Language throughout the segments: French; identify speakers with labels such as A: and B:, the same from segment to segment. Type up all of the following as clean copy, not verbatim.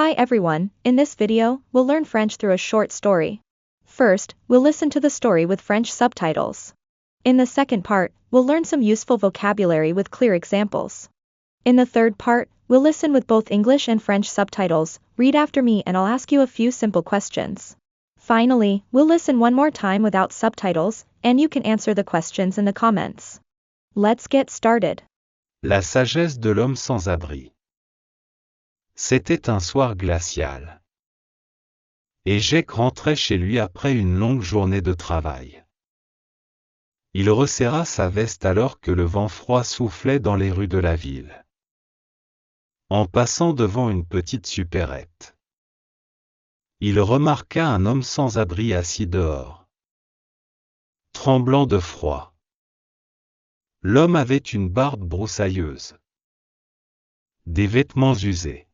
A: Hi everyone, in this video, we'll learn French through a short story. First, we'll listen to the story with French subtitles. In the second part, we'll learn some useful vocabulary with clear examples. In the third part, we'll listen with both English and French subtitles, read after me and I'll ask you a few simple questions. Finally, we'll listen one more time without subtitles, and you can answer the questions in the comments. Let's get started.
B: La sagesse de l'homme sans abri. C'était un soir glacial. Et Jake rentrait chez lui après une longue journée de travail. Il resserra sa veste alors que le vent froid soufflait dans les rues de la ville. En passant devant une petite supérette, il remarqua un homme sans abri assis dehors, tremblant de froid. L'homme avait une barbe broussailleuse, des vêtements usés,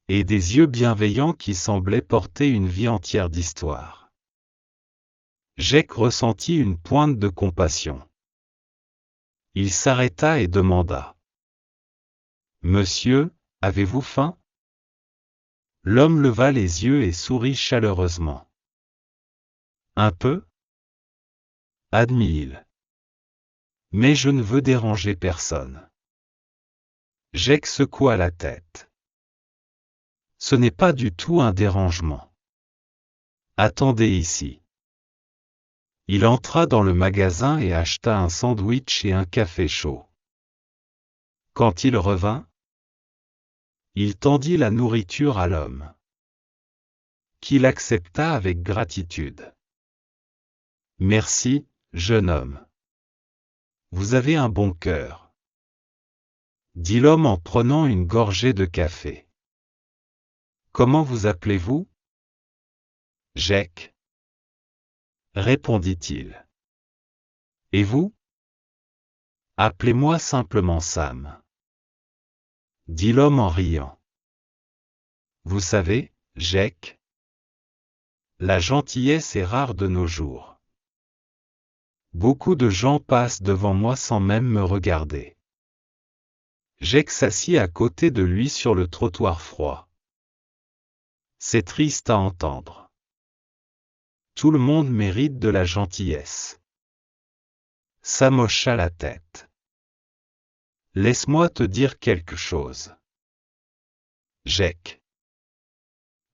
B: et des yeux bienveillants qui semblaient porter une vie entière d'histoire. Jake ressentit une pointe de compassion. Il s'arrêta et demanda : « Monsieur, avez-vous faim ? » L'homme leva les yeux et sourit chaleureusement. « Un peu ? » admit-il. « Mais je ne veux déranger personne. » Jake secoua la tête. « Ce n'est pas du tout un dérangement. Attendez ici. » Il entra dans le magasin et acheta un sandwich et un café chaud. Quand il revint, il tendit la nourriture à l'homme, qu'il accepta avec gratitude. « Merci, jeune homme. Vous avez un bon cœur, » dit l'homme en prenant une gorgée de café. « Comment vous appelez-vous ? » « Jake, » répondit-il. « Et vous ? » « Appelez-moi simplement Sam, » dit l'homme en riant. « Vous savez, Jake, la gentillesse est rare de nos jours. Beaucoup de gens passent devant moi sans même me regarder. » Jake s'assit à côté de lui sur le trottoir froid. « C'est triste à entendre. Tout le monde mérite de la gentillesse. » Sam hocha la tête. « Laisse-moi te dire quelque chose, Jake.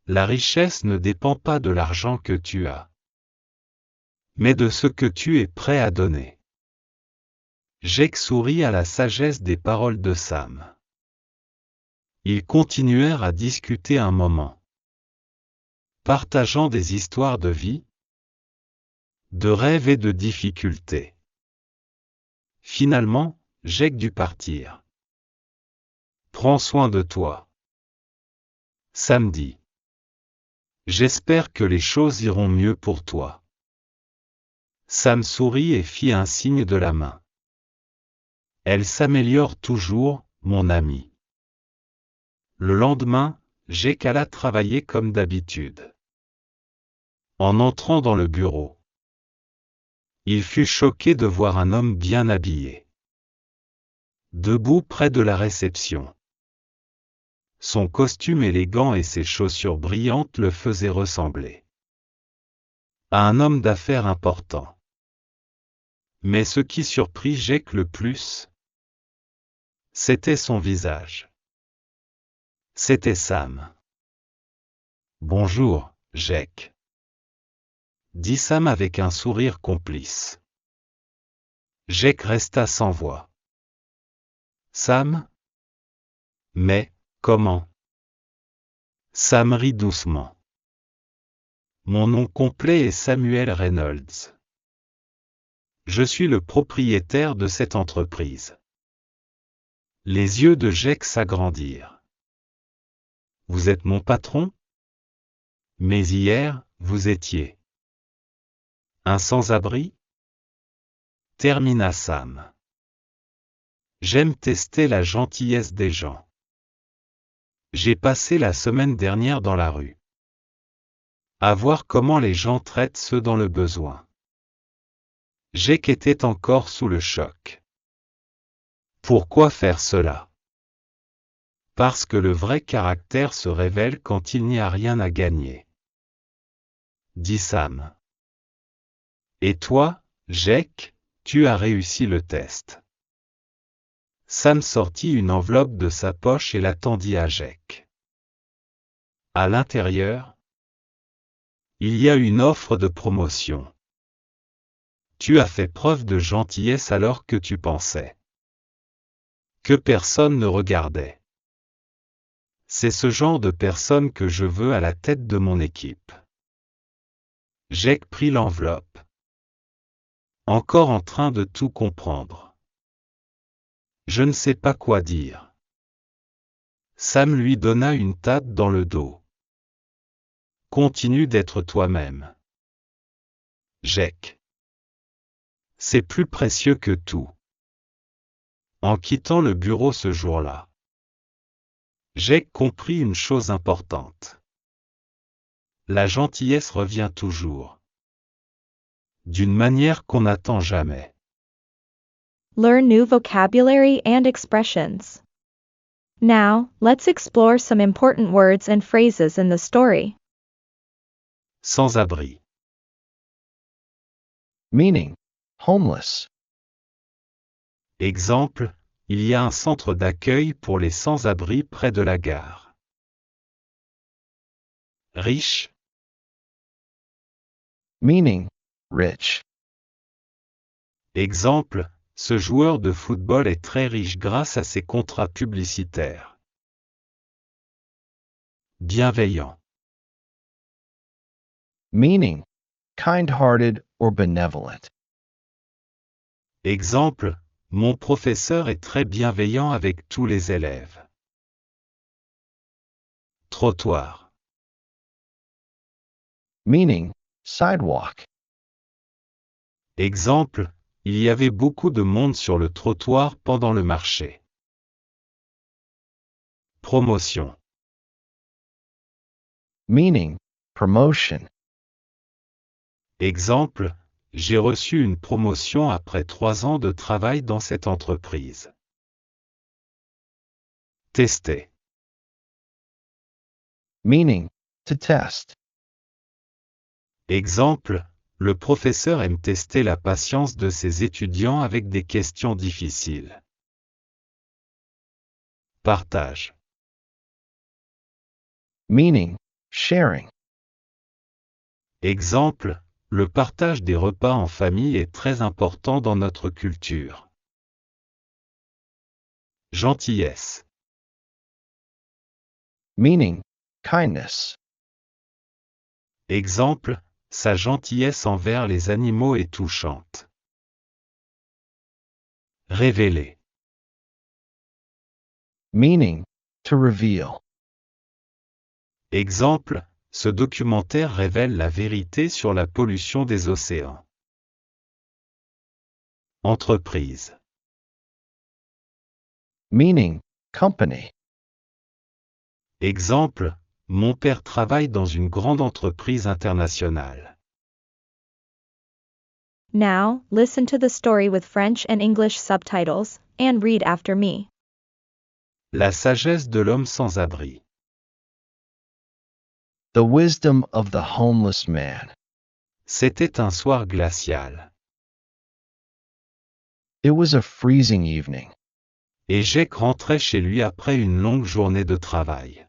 B: La richesse ne dépend pas de l'argent que tu as, mais de ce que tu es prêt à donner. » Jake sourit à la sagesse des paroles de Sam. Ils continuèrent à discuter un moment, partageant des histoires de vie, de rêves et de difficultés. Finalement, Jake dut partir. « Prends soin de toi, Sam dit. J'espère que les choses iront mieux pour toi. » Sam sourit et fit un signe de la main. « Elle s'améliore toujours, mon ami. » Le lendemain, Jake alla travailler comme d'habitude. En entrant dans le bureau, il fut choqué de voir un homme bien habillé, debout près de la réception. Son costume élégant et ses chaussures brillantes le faisaient ressembler à un homme d'affaires important. Mais ce qui surprit Jake le plus, c'était son visage. C'était Sam. « Bonjour, Jake, » dit Sam avec un sourire complice. Jake resta sans voix. « Sam ? Mais, comment ? » Sam rit doucement. « Mon nom complet est Samuel Reynolds. Je suis le propriétaire de cette entreprise. » Les yeux de Jake s'agrandirent. « Vous êtes mon patron ? Mais hier, vous étiez un sans-abri ? » termina Sam. « J'aime tester la gentillesse des gens. J'ai passé la semaine dernière dans la rue, à voir comment les gens traitent ceux dans le besoin. » Jake était encore sous le choc. « Pourquoi faire cela ? Parce que le vrai caractère se révèle quand il n'y a rien à gagner. Dit Sam. Et toi, Jake, tu as réussi le test. Sam sortit une enveloppe de sa poche et la tendit à Jake. À l'intérieur, il y a une offre de promotion. Tu as fait preuve de gentillesse alors que tu pensais que personne ne regardait. C'est ce genre de personne que je veux à la tête de mon équipe. Jake prit l'enveloppe, encore en train de tout comprendre. Je ne sais pas quoi dire. Sam lui donna une tape dans le dos. Continue d'être toi-même. Jake. C'est plus précieux que tout. En quittant le bureau ce jour-là, Jake comprit une chose importante. La gentillesse revient toujours. D'une manière qu'on n'attend jamais.
A: Learn new vocabulary and expressions. Now, let's explore some important words and phrases in the story.
B: Sans-abri.
C: Meaning, homeless.
B: Exemple, il y a un centre d'accueil pour les sans-abri près de la gare. Riche.
C: Meaning, rich.
B: Exemple, ce joueur de football est très riche grâce à ses contrats publicitaires. Bienveillant.
C: Meaning, kind-hearted or benevolent.
B: Exemple, mon professeur est très bienveillant avec tous les élèves. Trottoir.
C: Meaning, sidewalk.
B: Exemple, il y avait beaucoup de monde sur le trottoir pendant le marché. Promotion.
C: Meaning, promotion.
B: Exemple, j'ai reçu une promotion après 3 ans de travail dans cette entreprise. Tester.
C: Meaning, to test.
B: Exemple, le professeur aime tester la patience de ses étudiants avec des questions difficiles. Partage.
C: Meaning, sharing.
B: Exemple, le partage des repas en famille est très important dans notre culture. Gentillesse.
C: Meaning, kindness.
B: Exemple, sa gentillesse envers les animaux est touchante. Révéler.
C: Meaning, to reveal.
B: Exemple, ce documentaire révèle la vérité sur la pollution des océans. Entreprise.
C: Meaning, company.
B: Exemple, mon père travaille dans une grande entreprise internationale.
A: Now, listen to the story with French and English subtitles, and read after me.
B: La sagesse de l'homme sans abri.
C: The wisdom of the homeless man.
B: C'était un soir glacial.
C: It was a freezing evening,
B: Et Jake rentrait chez lui après une longue journée de travail.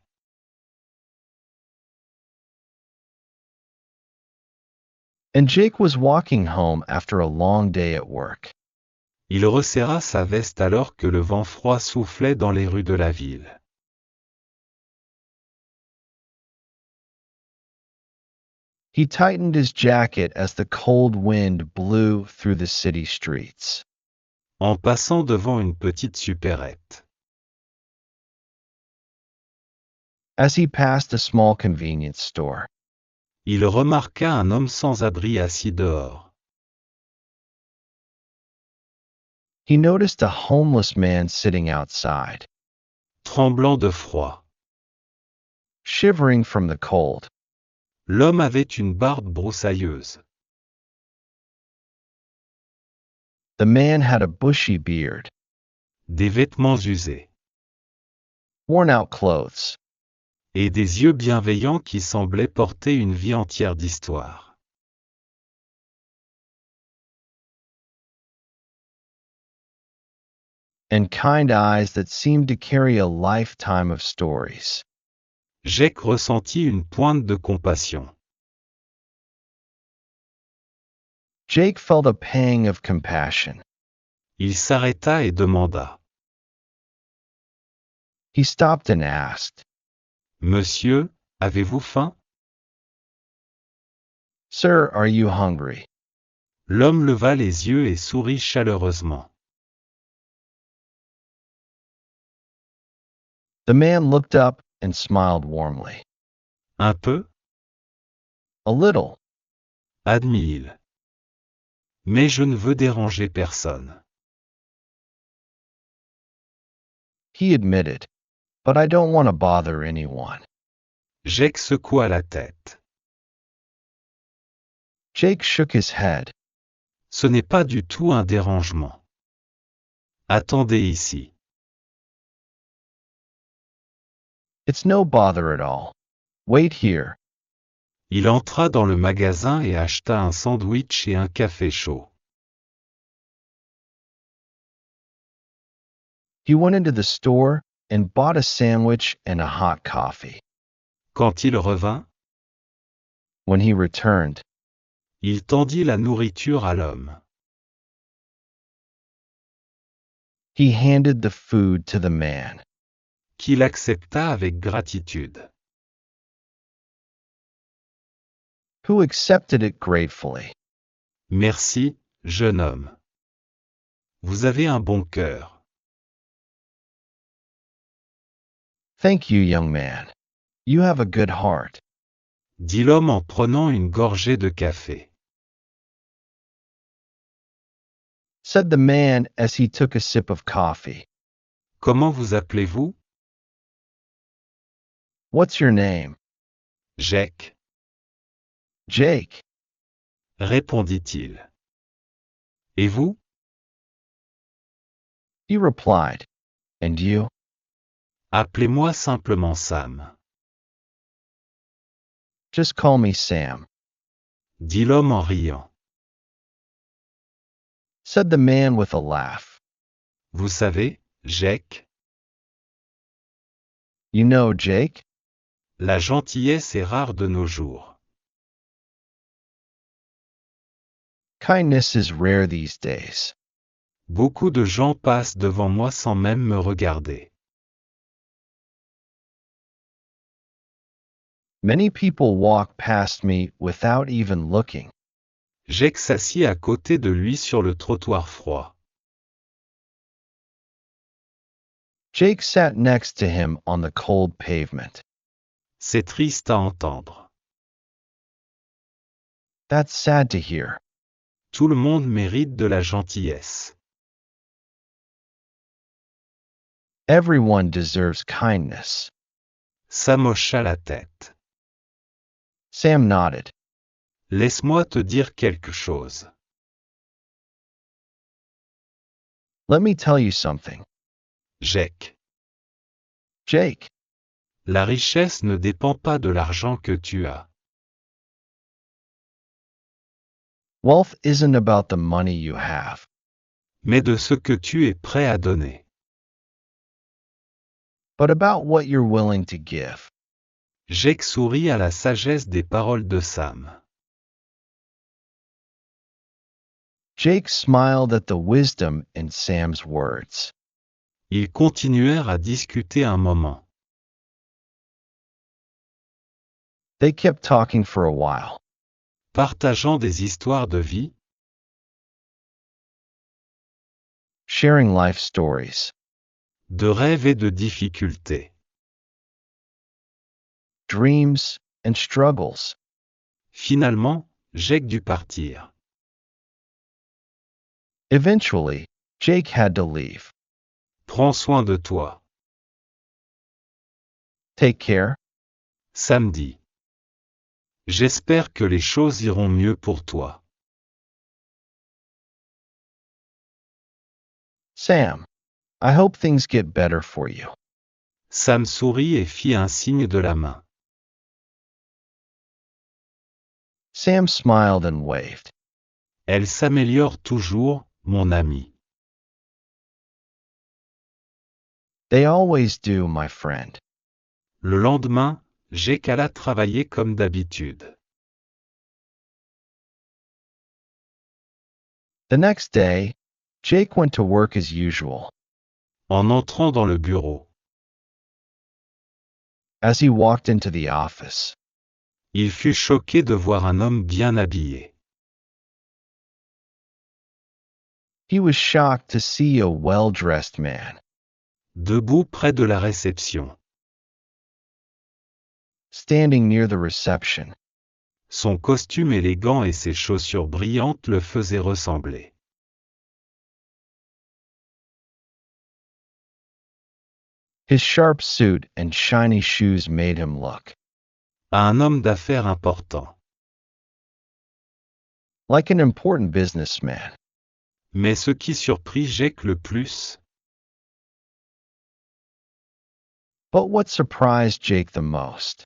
C: and Jake was walking home after a long day at work.
B: Il resserra sa veste alors que le vent froid soufflait dans les rues de la ville.
C: He tightened his jacket as the cold wind blew through the city streets.
B: En passant devant une petite supérette.
C: As he passed a small convenience store,
B: Il remarqua un homme sans abri assis dehors.
C: he noticed a homeless man sitting outside,
B: Tremblant de froid.
C: shivering from the cold.
B: L'homme avait une barbe broussailleuse.
C: The man had a bushy beard,
B: Des vêtements usés.
C: worn-out clothes,
B: et des yeux bienveillants qui semblaient porter une vie entière d'histoire.
C: and kind eyes that seemed to carry a lifetime of stories.
B: Jake ressentit une pointe de compassion.
C: Jake felt a pang of compassion.
B: Il s'arrêta et demanda.
C: He stopped and asked,
B: Monsieur, avez-vous faim?
C: Sir, are you hungry?
B: L'homme leva les yeux et sourit chaleureusement.
C: The man looked up and smiled warmly.
B: Un peu?
C: A little,
B: Admit-il. Mais je ne veux déranger personne.
C: he admitted. But I don't want to bother anyone.
B: Jake secoua la tête.
C: Jake shook his head.
B: Ce n'est pas du tout un dérangement. Attendez ici.
C: It's no bother at all. Wait here.
B: Il entra dans le magasin et acheta un sandwich et un café chaud.
C: He went into the store and bought a sandwich and a hot coffee.
B: Quand il revint,
C: When he returned,
B: il tendit la nourriture à l'homme.
C: he handed the food to the man,
B: Qu'il accepta avec gratitude.
C: who accepted it gratefully.
B: Merci, jeune homme. Vous avez un bon cœur.
C: Thank you, young man. You have a good heart,
B: Dit l'homme en prenant une gorgée de café.
C: said the man as he took a sip of coffee.
B: Comment vous appelez-vous?
C: What's your name?
B: Jake,
C: Jake.
B: répondit-il. Et vous?
C: He replied. And you?
B: Appelez-moi simplement Sam.
C: Just call me Sam,
B: Dit l'homme en riant.
C: said the man with a laugh.
B: Vous savez, Jake,
C: You know, Jake,
B: la gentillesse est rare de nos jours.
C: kindness is rare these days.
B: Beaucoup de gens passent devant moi sans même me regarder.
C: Many people walk past me without even looking.
B: Jake s'assit à côté de lui sur le trottoir froid.
C: Jake sat next to him on the cold pavement.
B: C'est triste à entendre.
C: That's sad to hear.
B: Tout le monde mérite de la gentillesse.
C: Everyone deserves kindness.
B: Sam hocha la tête.
C: Sam nodded.
B: Laisse-moi te dire quelque chose.
C: Let me tell you something,
B: Jake,
C: Jake.
B: la richesse ne dépend pas de l'argent que tu as.
C: Wealth isn't about the money you have,
B: Mais de ce que tu es prêt à donner.
C: but about what you're willing to give.
B: Jake sourit à la sagesse des paroles de Sam.
C: Jake smiled at the wisdom in Sam's words.
B: Ils continuèrent à discuter un moment.
C: They kept talking for a while,
B: Partageant des histoires de vie,
C: sharing life stories,
B: de rêves et de difficultés.
C: dreams, and struggles.
B: Finalement, Jake dut partir.
C: Eventually, Jake had to leave.
B: Prends soin de toi.
C: Take care.
B: Samedi. J'espère que les choses iront mieux pour toi.
C: Sam, I hope things get better for you.
B: Sam sourit et fit un signe de la main.
C: Sam smiled and waved.
B: Elle s'améliore toujours, mon ami.
C: They always do, my friend.
B: Le lendemain, Jake alla travailler comme d'habitude.
C: The next day, Jake went to work as usual.
B: En entrant dans le bureau,
C: As he walked into the office,
B: il fut choqué de voir un homme bien habillé.
C: he was shocked to see a well-dressed man
B: Debout près de la réception.
C: standing near the reception.
B: Son costume élégant et ses chaussures brillantes le faisaient ressembler.
C: His sharp suit and shiny shoes made him look
B: À un homme d'affaires important.
C: like an important businessman.
B: Mais ce qui surprit Jake le plus,
C: But what surprised Jake the most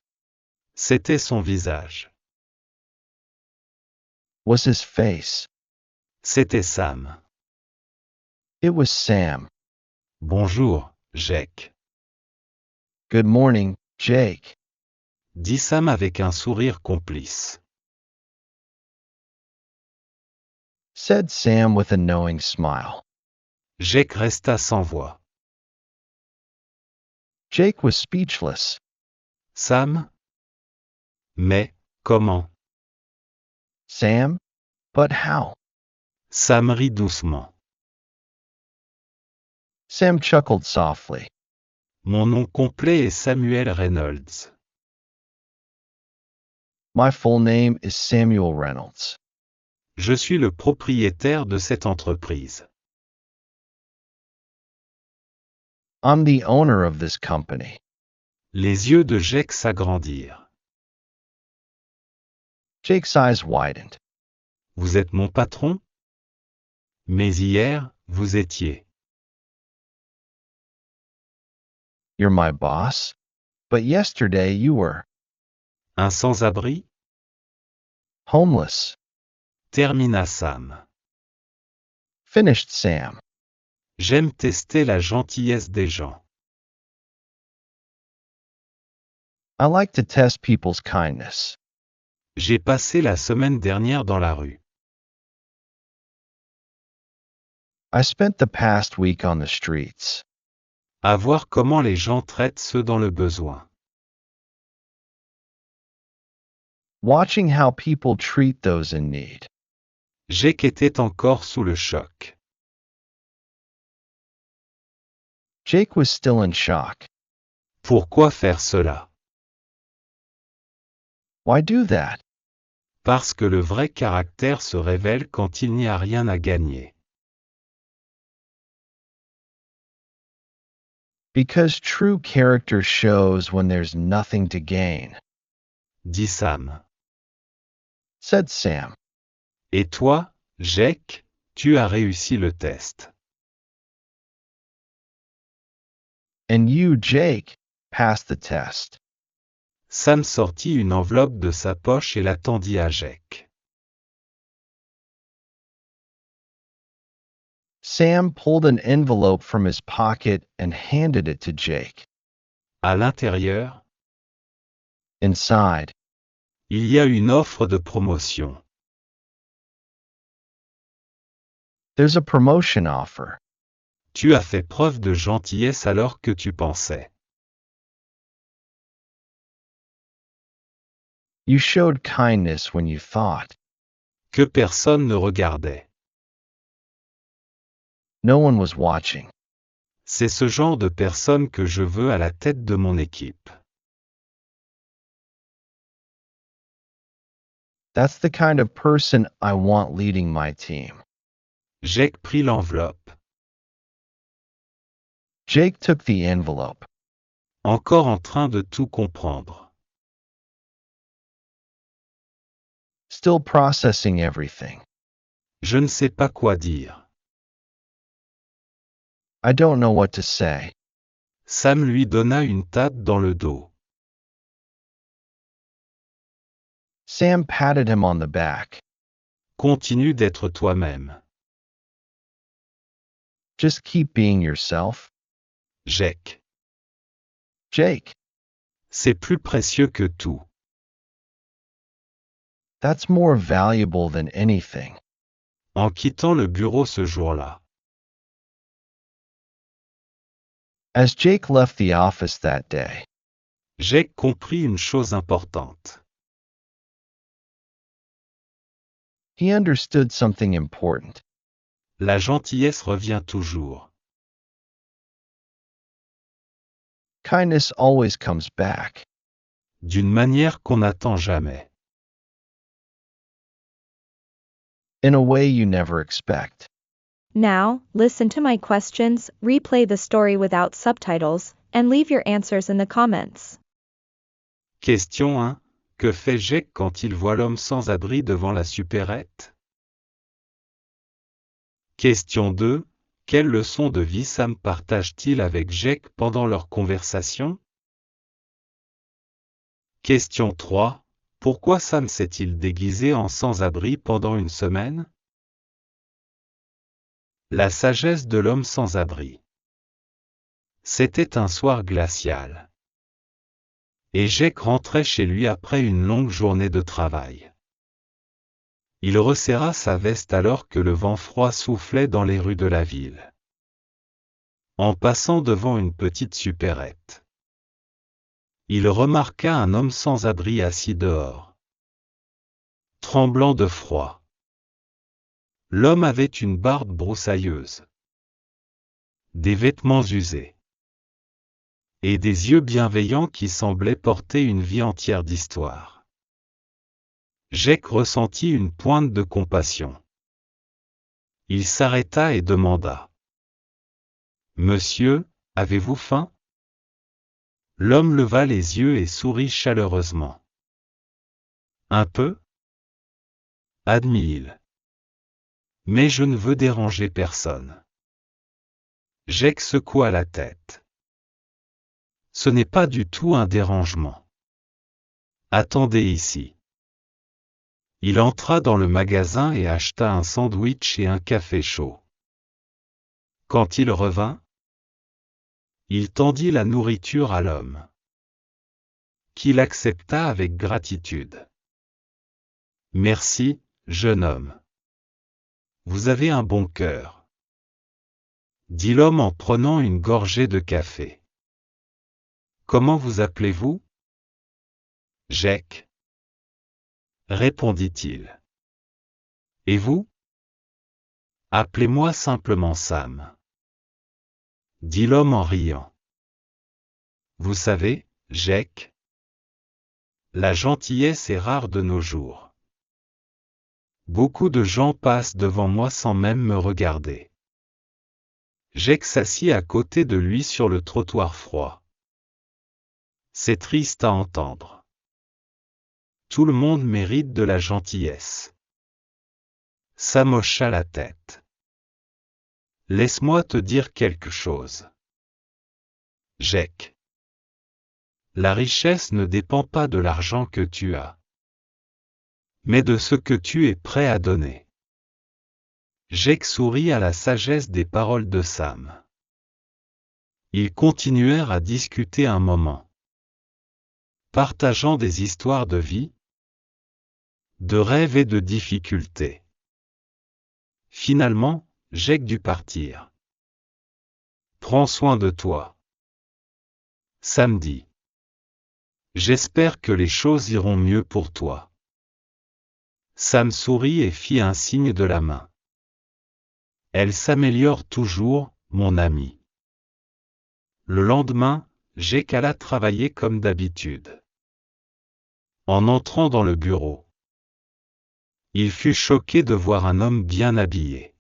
B: c'était son visage.
C: was his face.
B: C'était Sam.
C: It was Sam.
B: Bonjour, Jake,
C: Good morning, Jake,
B: dit Sam avec un sourire complice.
C: said Sam with a knowing smile.
B: Jake resta sans voix.
C: Jake was speechless.
B: Sam? Mais, comment?
C: Sam? But how?
B: Sam rit doucement.
C: Sam chuckled softly.
B: Mon nom complet est Samuel Reynolds.
C: My full name is Samuel Reynolds.
B: Je suis le propriétaire de cette entreprise.
C: I'm the owner of this company.
B: Les yeux de Jake s'agrandirent.
C: Jake's eyes widened.
B: Vous êtes mon patron? Mais hier, vous étiez.
C: You're my boss? But yesterday you were
B: Un sans-abri?
C: homeless.
B: Termina Sam.
C: Finished Sam.
B: J'aime tester la gentillesse des gens.
C: I like to test people's kindness.
B: J'ai passé la semaine dernière dans la rue.
C: I spent the past week on the streets,
B: À voir comment les gens traitent ceux dans le besoin.
C: watching how people treat those in need.
B: Jake était encore sous le choc.
C: Jake was still in shock.
B: Pourquoi faire cela?
C: Why do that?
B: Parce que le vrai caractère se révèle quand il n'y a rien à gagner.
C: Because true character shows when there's nothing to gain,
B: Dit Sam.
C: said Sam.
B: Et toi, Jake, tu as réussi le test.
C: And you, Jake, passed the test.
B: Sam sortit une enveloppe de sa poche et la tendit à Jake.
C: Sam pulled an envelope from his pocket and handed it to Jake.
B: À l'intérieur,
C: Inside,
B: il y a une offre de promotion.
C: there's a promotion offer.
B: Tu as fait preuve de gentillesse alors que tu pensais.
C: You showed kindness when you thought
B: Que personne ne regardait.
C: no one was watching.
B: C'est ce genre de personne que je veux à la tête de mon équipe.
C: That's the kind of person I want leading my team.
B: Jake prit l'enveloppe.
C: Jake took the envelope,
B: Encore en train de tout comprendre.
C: still processing everything.
B: Je ne sais pas quoi dire.
C: I don't know what to say.
B: Sam lui donna une tape dans le dos.
C: Sam patted him on the back.
B: Continue d'être toi-même.
C: Just keep being yourself.
B: Jake.
C: Jake,
B: C'est plus précieux que tout.
C: that's more valuable than anything.
B: En quittant le bureau ce jour-là,
C: As Jake left the office that day,
B: Jake comprit une chose importante.
C: he understood something important.
B: La gentillesse revient toujours.
C: Kindness always comes back,
B: D'une manière qu'on n'attend jamais.
C: in a way you never expect.
A: Now, listen to my questions, replay the story without subtitles, and leave your answers in the comments.
B: Question 1. Que fait Jake quand il voit l'homme sans abri devant la supérette? Question 2. Quelle leçon de vie Sam partage-t-il avec Jake pendant leur conversation? Question 3. Pourquoi Sam s'est-il déguisé en sans-abri pendant une semaine? La sagesse de l'homme sans-abri. C'était un soir glacial. Et Jake rentrait chez lui après une longue journée de travail. Il resserra sa veste alors que le vent froid soufflait dans les rues de la ville. En passant devant une petite supérette, il remarqua un homme sans abri assis dehors, tremblant de froid. L'homme avait une barbe broussailleuse, des vêtements usés, et des yeux bienveillants qui semblaient porter une vie entière d'histoire. Jake ressentit une pointe de compassion. Il s'arrêta et demanda: « Monsieur, avez-vous faim ?» L'homme leva les yeux et sourit chaleureusement. « Un peu ?» admit-il. « Mais je ne veux déranger personne. » Jake secoua la tête. « Ce n'est pas du tout un dérangement. Attendez ici. » Il entra dans le magasin et acheta un sandwich et un café chaud. Quand il revint, il tendit la nourriture à l'homme, qui l'accepta avec gratitude. « Merci, jeune homme. Vous avez un bon cœur, » dit l'homme en prenant une gorgée de café. « Comment vous appelez-vous ? » Jake, répondit-il. « Et vous ? » Appelez-moi simplement Sam, dit l'homme en riant. Vous savez, Jake, la gentillesse est rare de nos jours. Beaucoup de gens passent devant moi sans même me regarder. Jake s'assit à côté de lui sur le trottoir froid. C'est triste à entendre. Tout le monde mérite de la gentillesse. Sam hocha la tête. Laisse-moi te dire quelque chose, Jake. La richesse ne dépend pas de l'argent que tu as, mais de ce que tu es prêt à donner. Jake sourit à la sagesse des paroles de Sam. Ils continuèrent à discuter un moment, partageant des histoires de vie, de rêves et de difficultés. Finalement, Jake dut partir. Prends soin de toi. Sam dit. J'espère que les choses iront mieux pour toi. Sam sourit et fit un signe de la main. Elle s'améliore toujours, mon ami. Le lendemain, Jake alla travailler comme d'habitude. En entrant dans le bureau, il fut choqué de voir un homme bien habillé,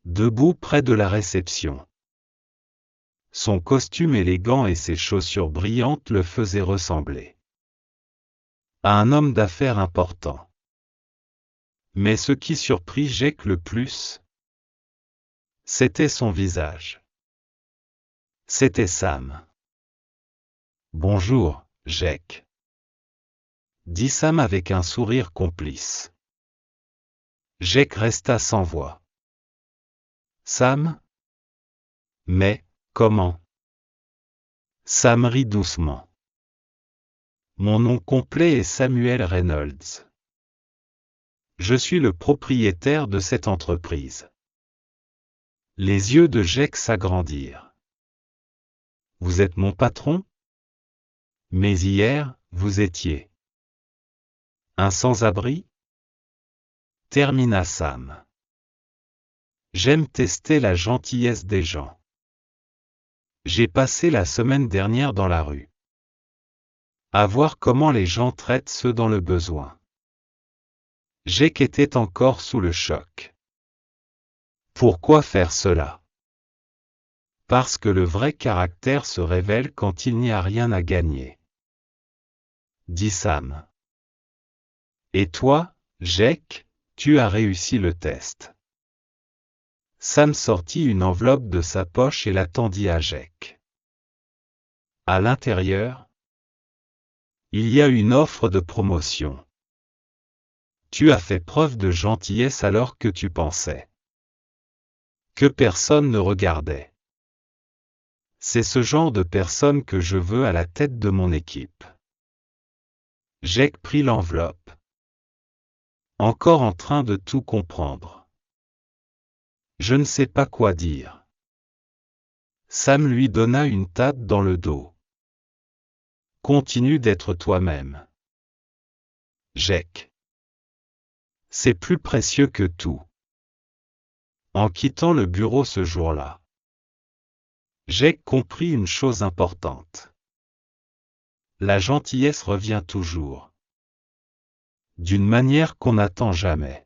B: debout près de la réception. Son costume élégant et ses chaussures brillantes le faisaient ressembler à un homme d'affaires important. Mais ce qui surprit Jake le plus, c'était son visage. C'était Sam. Bonjour, Jake. Dit Sam avec un sourire complice. Jake resta sans voix. Sam? Mais, comment? Sam rit doucement. Mon nom complet est Samuel Reynolds. Je suis le propriétaire de cette entreprise. Les yeux de Jake s'agrandirent. Vous êtes mon patron? Mais hier, vous étiez un sans-abri? Termina Sam. J'aime tester la gentillesse des gens. J'ai passé la semaine dernière dans la rue. À voir comment les gens traitent ceux dans le besoin. Jake était encore sous le choc. Pourquoi faire cela? Parce que le vrai caractère se révèle quand il n'y a rien à gagner. Dit Sam. Et toi, Jake, tu as réussi le test. Sam sortit une enveloppe de sa poche et la tendit à Jake. À l'intérieur, il y a une offre de promotion. Tu as fait preuve de gentillesse alors que tu pensais que personne ne regardait. C'est ce genre de personne que je veux à la tête de mon équipe. Jake prit l'enveloppe. Encore en train de tout comprendre. Je ne sais pas quoi dire. Sam lui donna une tape dans le dos. Continue d'être toi-même. Jake. C'est plus précieux que tout. En quittant le bureau ce jour-là, Jake comprit une chose importante. La gentillesse revient toujours. D'une manière qu'on n'attend jamais.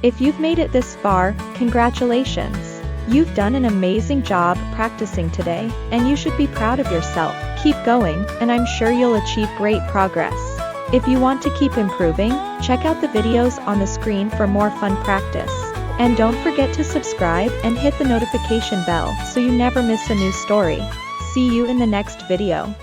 A: If you've made it this far, congratulations. You've done an amazing job practicing today, and you should be proud of yourself. Keep going, and I'm sure you'll achieve great progress. If you want to keep improving, check out the videos on the screen for more fun practice. And don't forget to subscribe and hit the notification bell so you never miss a new story. See you in the next video.